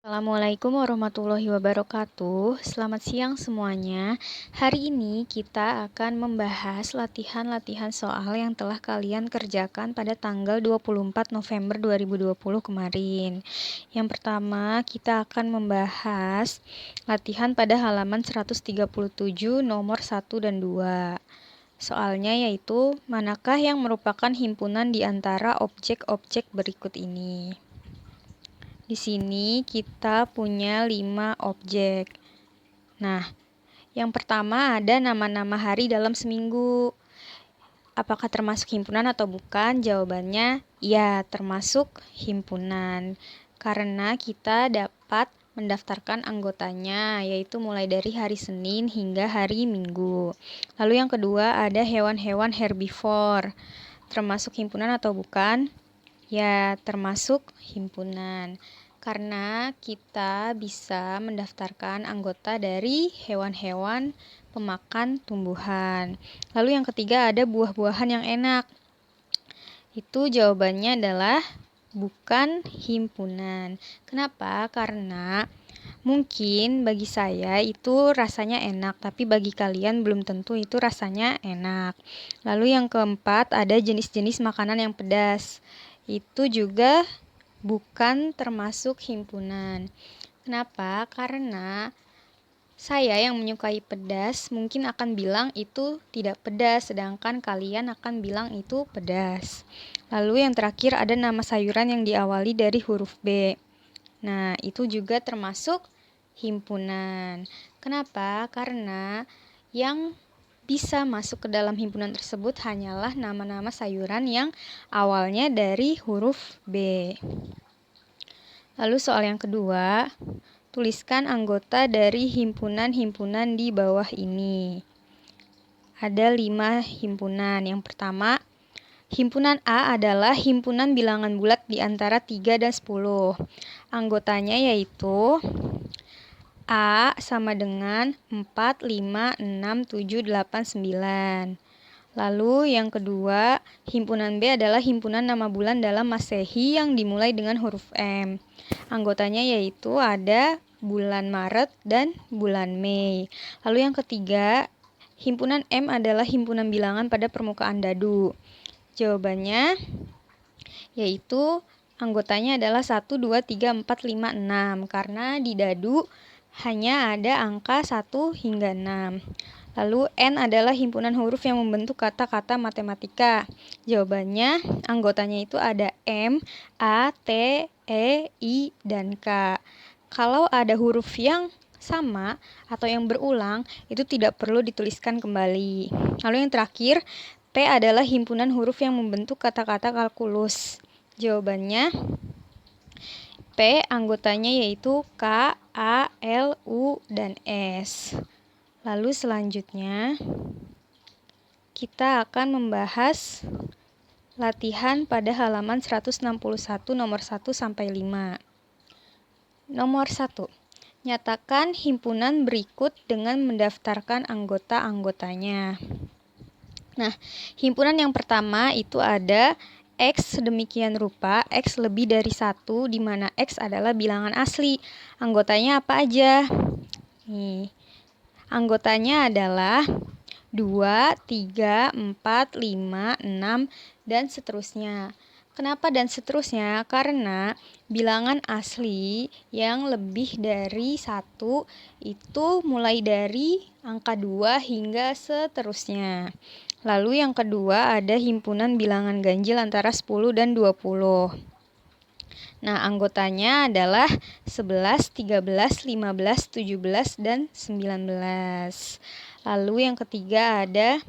Assalamualaikum warahmatullahi wabarakatuh. Selamat siang semuanya. Hari ini kita akan membahas latihan-latihan soal yang telah kalian kerjakan pada tanggal 24 November 2020 kemarin. Yang pertama, kita akan membahas latihan pada halaman 137 nomor 1 dan 2. Soalnya yaitu, manakah yang merupakan himpunan di antara objek-objek berikut ini? Di sini kita punya 5 objek. Nah, yang pertama ada nama-nama hari dalam seminggu. Apakah termasuk himpunan atau bukan? Jawabannya ya, termasuk himpunan. Karena kita dapat mendaftarkan anggotanya, yaitu mulai dari hari Senin hingga hari Minggu. Lalu yang kedua ada hewan-hewan herbivore. Termasuk himpunan atau bukan? Ya, termasuk himpunan. Karena kita bisa mendaftarkan anggota dari hewan-hewan pemakan tumbuhan. Lalu yang ketiga ada buah-buahan yang enak. Itu jawabannya adalah bukan himpunan. Kenapa? Karena mungkin bagi saya itu rasanya enak, tapi bagi kalian belum tentu itu rasanya enak. Lalu yang keempat ada jenis-jenis makanan yang pedas. Itu juga bukan termasuk himpunan. Kenapa? Karena saya yang menyukai pedas mungkin akan bilang itu tidak pedas, sedangkan kalian akan bilang itu pedas. Lalu yang terakhir ada nama sayuran yang diawali dari huruf B. Nah, itu juga termasuk himpunan. Kenapa? Karena yang bisa masuk ke dalam himpunan tersebut hanyalah nama-nama sayuran yang awalnya dari huruf B. Lalu soal yang kedua, tuliskan anggota dari himpunan-himpunan di bawah ini. Ada 5 himpunan. Yang pertama, himpunan A adalah himpunan bilangan bulat di antara 3 dan 10. Anggotanya yaitu A sama dengan 4, 5, 6, 7, 8, 9. Lalu yang kedua, himpunan B adalah himpunan nama bulan dalam Masehi yang dimulai dengan huruf M. Anggotanya yaitu ada bulan Maret dan bulan Mei. Lalu yang ketiga, himpunan M adalah himpunan bilangan pada permukaan dadu. Jawabannya yaitu anggotanya adalah 1, 2, 3, 4, 5, 6. Karena di dadu hanya ada angka 1 hingga 6. Lalu N adalah himpunan huruf yang membentuk kata-kata matematika. Jawabannya anggotanya itu ada M, A, T, E, I, dan K. Kalau ada huruf yang sama atau yang berulang, itu tidak perlu dituliskan kembali. Lalu yang terakhir, P adalah himpunan huruf yang membentuk kata-kata kalkulus. Jawabannya P anggotanya yaitu K, A, L, U, dan S. Lalu selanjutnya kita akan membahas latihan pada halaman 161 nomor 1 sampai 5. Nomor 1. Nyatakan himpunan berikut dengan mendaftarkan anggota-anggotanya. Nah, himpunan yang pertama itu ada X sedemikian rupa, X lebih dari 1, di mana X adalah bilangan asli. Anggotanya apa aja? Nih, anggotanya adalah 2, 3, 4, 5, 6, dan seterusnya. Kenapa dan seterusnya? Karena bilangan asli yang lebih dari 1 itu mulai dari angka 2 hingga seterusnya. Lalu yang kedua ada himpunan bilangan ganjil antara 10 dan 20. Nah, anggotanya adalah 11, 13, 15, 17, dan 19. Lalu yang ketiga ada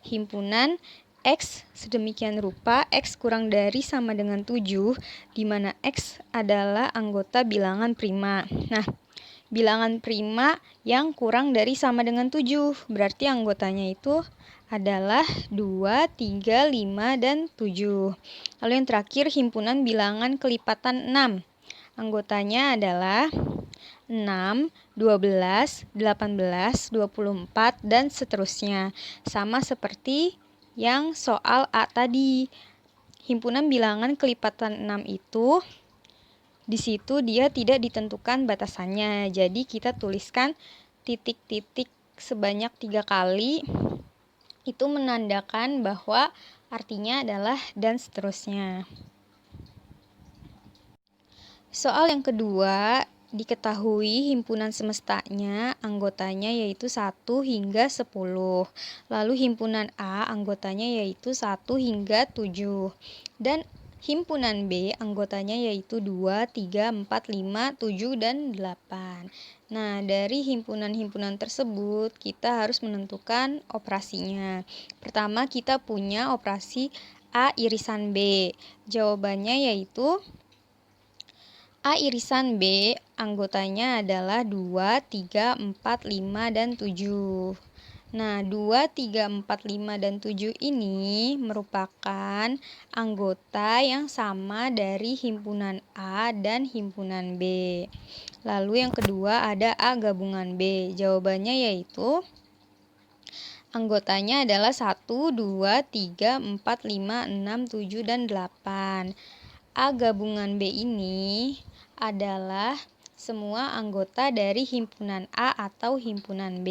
himpunan X sedemikian rupa, X kurang dari sama dengan 7, di mana X adalah anggota bilangan prima. Nah, bilangan prima yang kurang dari sama dengan 7, berarti anggotanya itu adalah 2, 3, 5, dan 7. Lalu yang terakhir himpunan bilangan kelipatan 6. Anggotanya adalah 6, 12, 18, 24, dan seterusnya. Sama seperti yang soal A tadi. Himpunan bilangan kelipatan 6 itu Di situ dia tidak ditentukan batasannya. Jadi kita tuliskan titik-titik sebanyak 3 kali. Itu menandakan bahwa artinya adalah dan seterusnya. Soal yang kedua, diketahui himpunan semestanya anggotanya yaitu 1 hingga 10. Lalu himpunan A anggotanya yaitu 1 hingga 7. Dan himpunan B anggotanya yaitu 2, 3, 4, 5, 7, dan 8. Nah, dari himpunan-himpunan tersebut kita harus menentukan operasinya. Pertama, kita punya operasi A irisan B. Jawabannya yaitu A irisan B anggotanya adalah 2, 3, 4, 5, dan 7. Nah, 2, 3, 4, 5, dan 7 ini merupakan anggota yang sama dari himpunan A dan himpunan B. Lalu yang kedua ada A gabungan B. Jawabannya yaitu anggotanya adalah 1, 2, 3, 4, 5, 6, 7, dan 8. A gabungan B ini adalah semua anggota dari himpunan A atau himpunan B.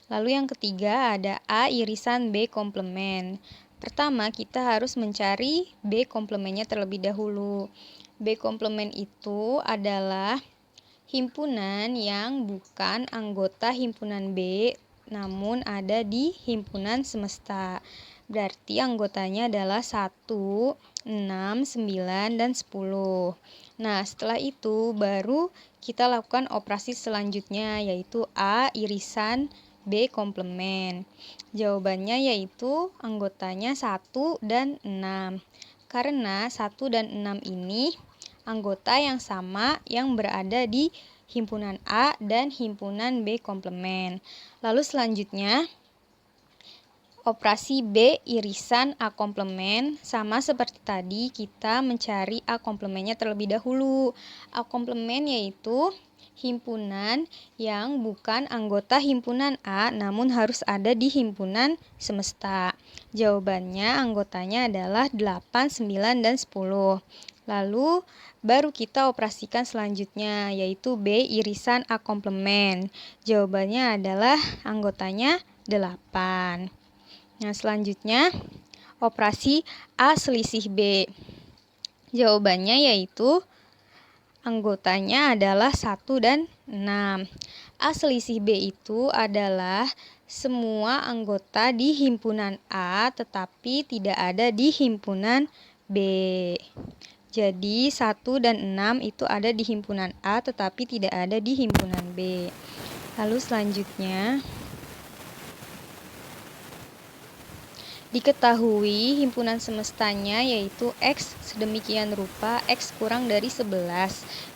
Lalu yang ketiga ada A irisan B komplement. Pertama, kita harus mencari B komplementnya terlebih dahulu. B komplement itu adalah himpunan yang bukan anggota himpunan B, namun ada di himpunan semesta. Berarti anggotanya adalah 1, 6, 9, dan 10. Nah, setelah itu baru kita lakukan operasi selanjutnya, yaitu A irisan B komplement. Jawabannya yaitu anggotanya 1 dan 6. Karena 1 dan 6 ini anggota yang sama yang berada di himpunan A dan himpunan B komplement. Lalu selanjutnya operasi B irisan A komplement, sama seperti tadi kita mencari A komplementnya terlebih dahulu. A komplement yaitu himpunan yang bukan anggota himpunan A namun harus ada di himpunan semesta. Jawabannya anggotanya adalah 8, 9, dan 10. Lalu baru kita operasikan selanjutnya yaitu B irisan A komplement. Jawabannya adalah anggotanya 8. Nah, selanjutnya operasi A selisih B. Jawabannya yaitu anggotanya adalah 1 dan 6. A selisih B itu adalah semua anggota di himpunan A tetapi tidak ada di himpunan B. Jadi 1 dan 6 itu ada di himpunan A tetapi tidak ada di himpunan B. Lalu selanjutnya diketahui himpunan semestanya yaitu X sedemikian rupa X kurang dari 11,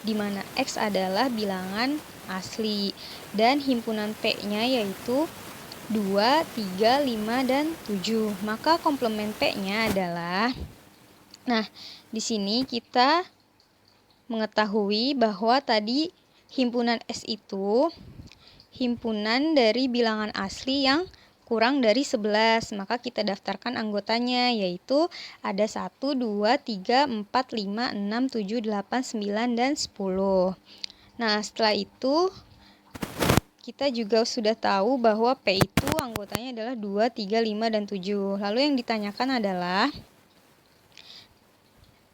di mana X adalah bilangan asli, dan himpunan P-nya yaitu 2, 3, 5, dan 7. Maka komplement P-nya adalah, nah, di sini kita mengetahui bahwa tadi himpunan S itu himpunan dari bilangan asli yang kurang dari 11, maka kita daftarkan anggotanya yaitu ada 1, 2, 3, 4, 5, 6, 7, 8, 9, dan 10. Nah, setelah itu kita juga sudah tahu bahwa P itu anggotanya adalah 2, 3, 5, dan 7. Lalu yang ditanyakan adalah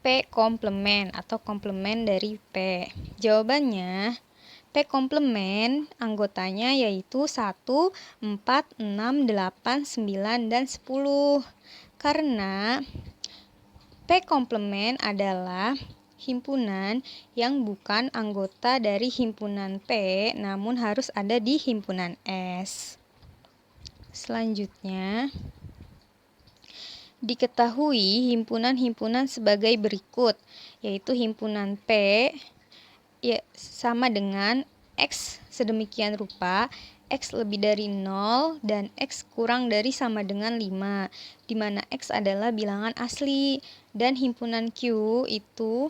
P komplement atau komplement dari P. Jawabannya P komplement anggotanya yaitu 1, 4, 6, 8, 9, dan 10. Karena P komplement adalah himpunan yang bukan anggota dari himpunan P namun harus ada di himpunan S. Selanjutnya diketahui himpunan-himpunan sebagai berikut, yaitu himpunan P ya sama dengan X sedemikian rupa X lebih dari 0 dan X kurang dari sama dengan 5, di mana X adalah bilangan asli, dan himpunan Q itu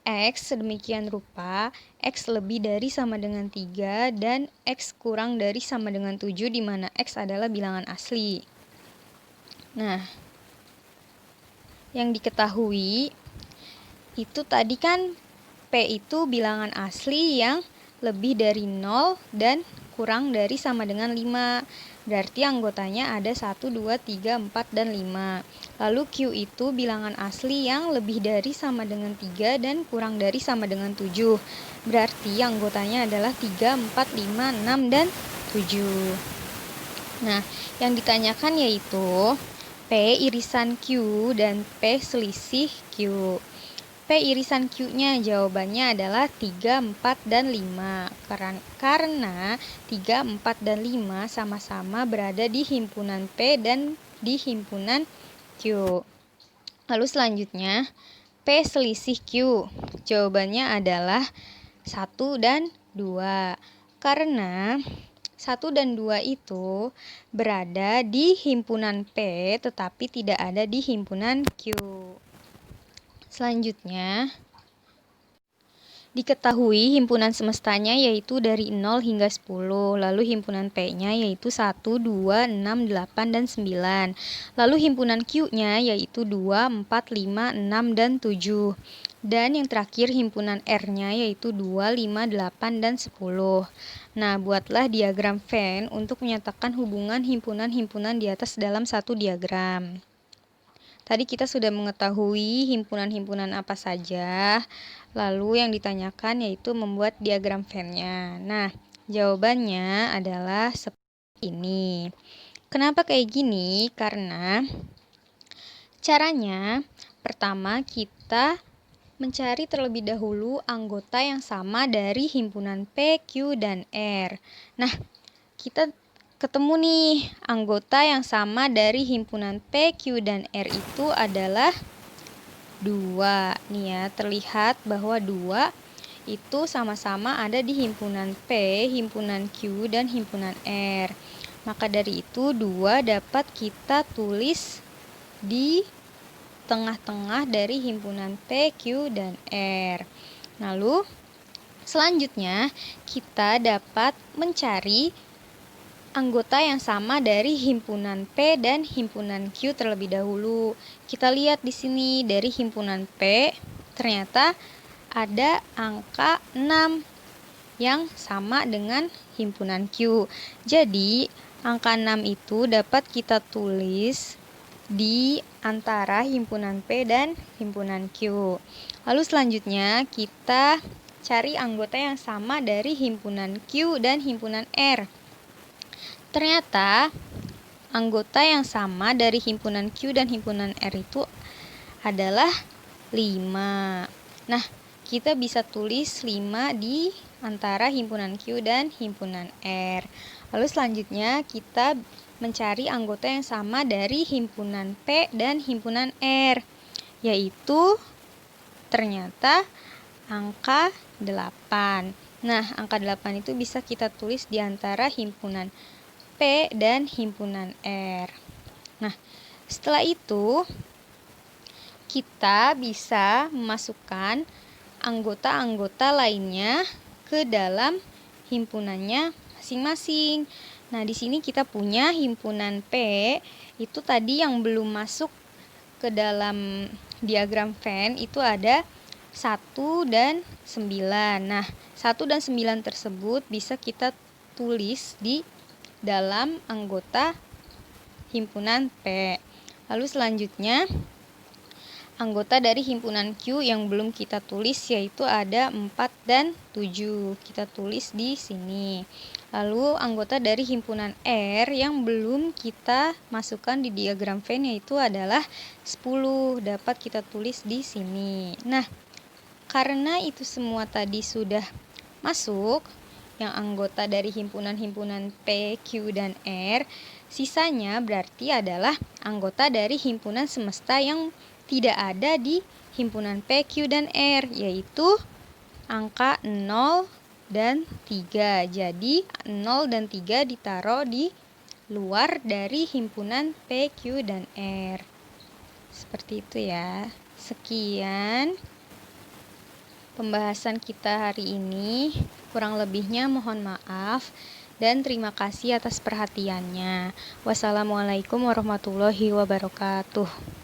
X sedemikian rupa X lebih dari sama dengan 3 dan X kurang dari sama dengan 7, di mana X adalah bilangan asli. Nah, yang diketahui itu tadi kan P itu bilangan asli yang lebih dari 0 dan kurang dari sama dengan 5. Berarti anggotanya ada 1, 2, 3, 4, dan 5. Lalu Q itu bilangan asli yang lebih dari sama dengan 3 dan kurang dari sama dengan 7. Berarti anggotanya adalah 3, 4, 5, 6, dan 7. Nah, yang ditanyakan yaitu P irisan Q dan P selisih Q. P irisan Q-nya jawabannya adalah 3, 4, dan 5. Karena 3, 4, dan 5 sama-sama berada di himpunan P dan di himpunan Q. Lalu selanjutnya, P selisih Q. Jawabannya adalah 1 dan 2. Karena 1 dan 2 itu berada di himpunan P tetapi tidak ada di himpunan Q. Selanjutnya, diketahui himpunan semestanya yaitu dari 0 hingga 10, lalu himpunan P-nya yaitu 1, 2, 6, 8, dan 9. Lalu himpunan Q-nya yaitu 2, 4, 5, 6, dan 7. Dan yang terakhir himpunan R-nya yaitu 2, 5, 8, dan 10. Nah, buatlah diagram Venn untuk menyatakan hubungan himpunan-himpunan di atas dalam satu diagram. Tadi kita sudah mengetahui himpunan-himpunan apa saja, lalu yang ditanyakan yaitu membuat diagram Venn-nya. Nah, jawabannya adalah seperti ini. Kenapa kayak gini? Karena caranya pertama kita mencari terlebih dahulu anggota yang sama dari himpunan P, Q, dan R. Nah, kita ketemu nih, anggota yang sama dari himpunan P, Q, dan R itu adalah 2. Nih ya, terlihat bahwa 2 itu sama-sama ada di himpunan P, himpunan Q, dan himpunan R. Maka dari itu 2 dapat kita tulis di tengah-tengah dari himpunan P, Q, dan R. Lalu selanjutnya kita dapat mencari anggota yang sama dari himpunan P dan himpunan Q terlebih dahulu. Kita lihat di sini dari himpunan P ternyata ada angka 6 yang sama dengan himpunan Q. Jadi, angka 6 itu dapat kita tulis di antara himpunan P dan himpunan Q. Lalu selanjutnya kita cari anggota yang sama dari himpunan Q dan himpunan R. Ternyata anggota yang sama dari himpunan Q dan himpunan R itu adalah 5. Nah, kita bisa tulis 5 di antara himpunan Q dan himpunan R. Lalu selanjutnya kita mencari anggota yang sama dari himpunan P dan himpunan R, yaitu ternyata angka 8. Nah, angka 8 itu bisa kita tulis di antara himpunan P dan himpunan R. Nah, setelah itu kita bisa memasukkan anggota-anggota lainnya ke dalam himpunannya masing-masing. Nah, di sini kita punya himpunan P, itu tadi yang belum masuk ke dalam diagram Venn itu ada 1 dan 9. Nah, 1 dan 9 tersebut bisa kita tulis di dalam anggota himpunan P. Lalu selanjutnya anggota dari himpunan Q yang belum kita tulis yaitu ada 4 dan 7. Kita tulis di sini. Lalu anggota dari himpunan R yang belum kita masukkan di diagram Venn yaitu adalah 10. Dapat kita tulis di sini. Nah, karena itu semua tadi sudah masuk, yang anggota dari himpunan-himpunan P, Q, dan R, sisanya berarti adalah anggota dari himpunan semesta yang tidak ada di himpunan P, Q, dan R, yaitu angka 0 dan 3. Jadi 0 dan 3 ditaruh di luar dari himpunan P, Q, dan R. Seperti itu ya. Sekian pembahasan kita hari ini. Kurang lebihnya mohon maaf dan terima kasih atas perhatiannya. Wassalamualaikum warahmatullahi wabarakatuh.